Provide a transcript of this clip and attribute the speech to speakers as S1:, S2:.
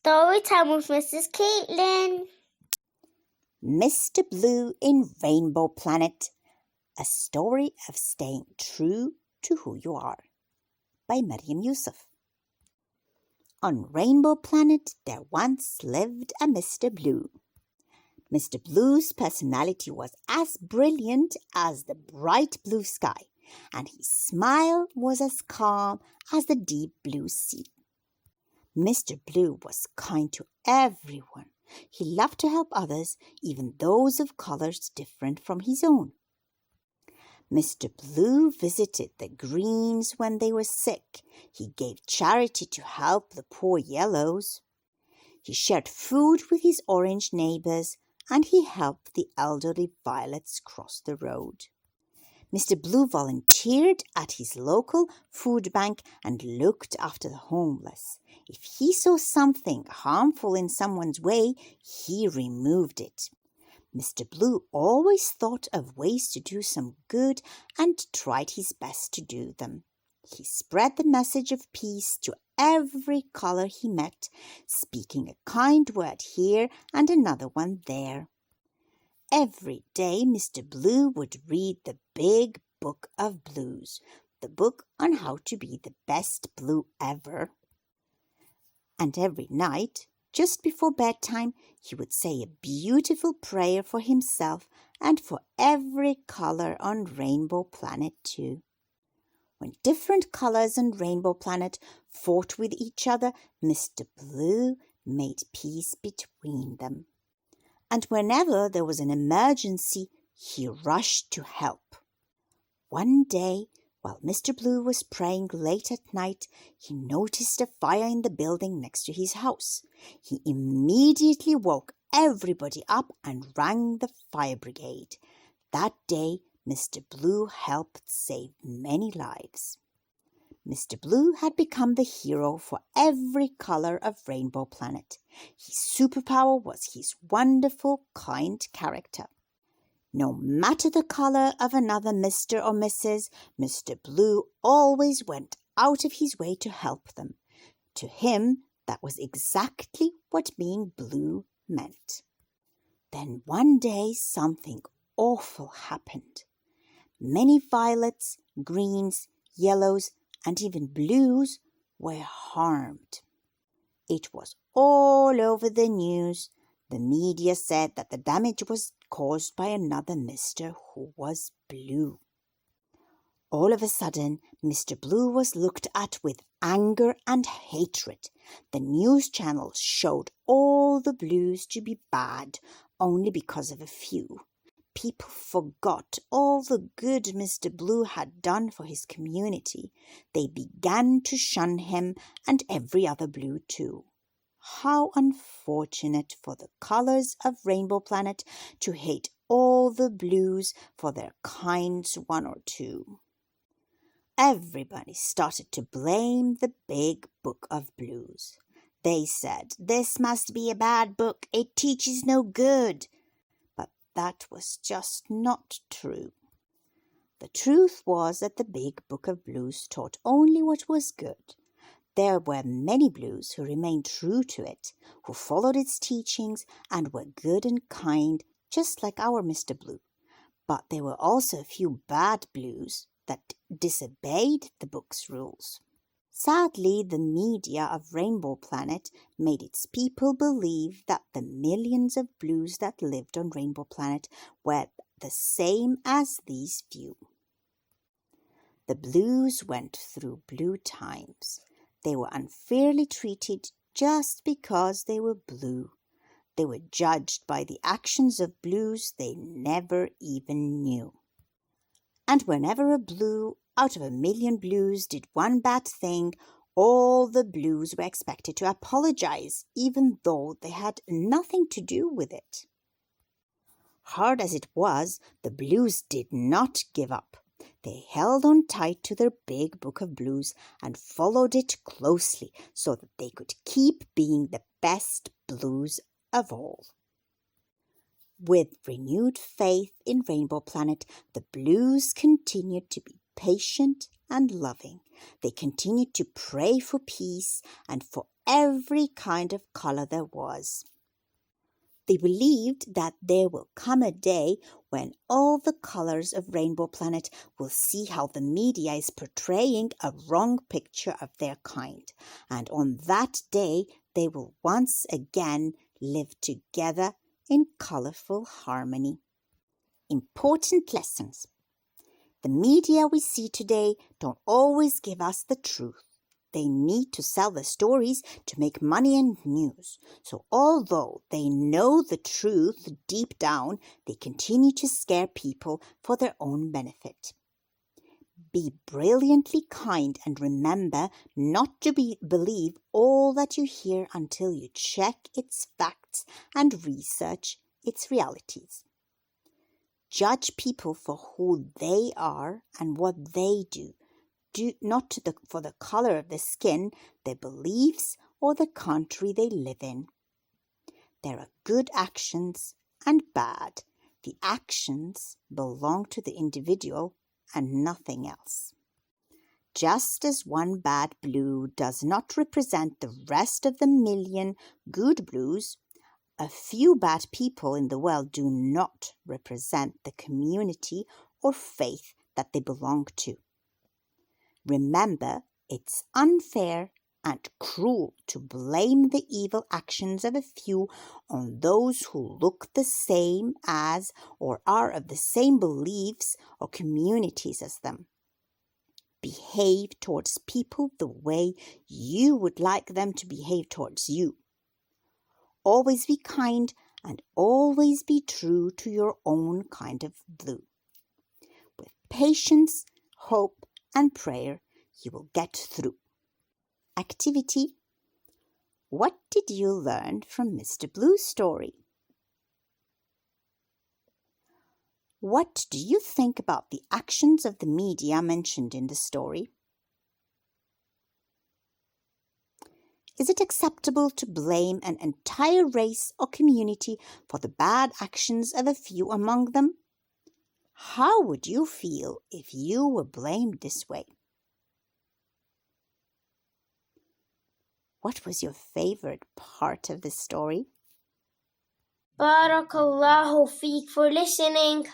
S1: Story time with Mrs. Katlin.
S2: Mr. Blue in Rainbow Planet. A story of staying true to who you are. By Maryam Yousaf. On Rainbow Planet there once lived a Mr. Blue. Mr. Blue's personality was as brilliant as the bright blue sky, and his smile was as calm as the deep blue sea. Mr. Blue was kind to everyone. He loved to help others, even those of colors different from his own. Mr. Blue visited the greens when they were sick. He gave charity to help the poor yellows. He shared food with his orange neighbors, and he helped the elderly violets cross the road. Mr. Blue volunteered at his local food bank and looked after the homeless. If he saw something harmful in someone's way, he removed it. Mr. Blue always thought of ways to do some good and tried his best to do them. He spread the message of peace to every color he met, speaking a kind word here and another one there. Every day Mr. Blue would read the Big Book of Blues, the book on how to be the best blue ever. And every night, just before bedtime, he would say a beautiful prayer for himself and for every color on Rainbow Planet too. When different colors on Rainbow Planet fought with each other, Mr. Blue made peace between them. And whenever there was an emergency, he rushed to help. One day, while Mr. Blue was praying late at night, he noticed a fire in the building next to his house. He immediately woke everybody up and rang the fire brigade. That day, Mr. Blue helped save many lives. Mr. Blue had become the hero for every color of Rainbow Planet. His superpower was his wonderful, kind character. No matter the color of another Mr. or Mrs., Mr. Blue always went out of his way to help them. To him, that was exactly what being blue meant. Then one day something awful happened. Many violets, greens, yellows, and even blues were harmed. It was all over the news. The media said that the damage was caused by another Mr. who was blue. All of a sudden, Mr. Blue was looked at with anger and hatred. The news channels showed all the blues to be bad only because of a few. People forgot all the good Mr. Blue had done for his community. They began to shun him and every other blue too. How unfortunate for the colors of Rainbow Planet to hate all the blues for their kinds one or two. Everybody started to blame the Big Book of Blues. They said, "This must be a bad book. It teaches no good." But that was just not true. The truth was that the Big Book of Blues taught only what was good. There were many blues who remained true to it, who followed its teachings and were good and kind, just like our Mr. Blue. But there were also a few bad blues that disobeyed the book's rules. Sadly, the media of Rainbow Planet made its people believe that the millions of blues that lived on Rainbow Planet were the same as these few. The blues went through blue times. They were unfairly treated just because they were blue. They were judged by the actions of blues they never even knew. And whenever a blue out of 1,000,000 blues did one bad thing, all the blues were expected to apologize, even though they had nothing to do with it. Hard as it was, the blues did not give up. They held on tight to their Big Book of Blues and followed it closely so that they could keep being the best blues of all. With renewed faith in Rainbow Planet, the blues continued to be patient and loving. They continued to pray for peace and for every kind of color there was. They believed that there will come a day when all the colors of Rainbow Planet will see how the media is portraying a wrong picture of their kind. And on that day, they will once again live together in colorful harmony. Important lessons. The media we see today don't always give us the truth. They need to sell the stories to make money and news. So although they know the truth deep down, they continue to scare people for their own benefit. Be brilliantly kind and remember not to believe all that you hear until you check its facts and research its realities. Judge people for who they are and what they do. Not for the color of the skin, their beliefs, or the country they live in. There are good actions and bad. The actions belong to the individual and nothing else. Just as one bad blue does not represent the rest of the million good blues, a few bad people in the world do not represent the community or faith that they belong to. Remember, it's unfair and cruel to blame the evil actions of a few on those who look the same as or are of the same beliefs or communities as them. Behave towards people the way you would like them to behave towards you. Always be kind and always be true to your own kind of blue. With patience, hope, and prayer, you will get through. Activity. What did you learn from Mr. Blue's story? What do you think about the actions of the media mentioned in the story? Is it acceptable to blame an entire race or community for the bad actions of a few among them? How would you feel if you were blamed this way? What was your favorite part of the story?
S1: Barakallahu feek for listening.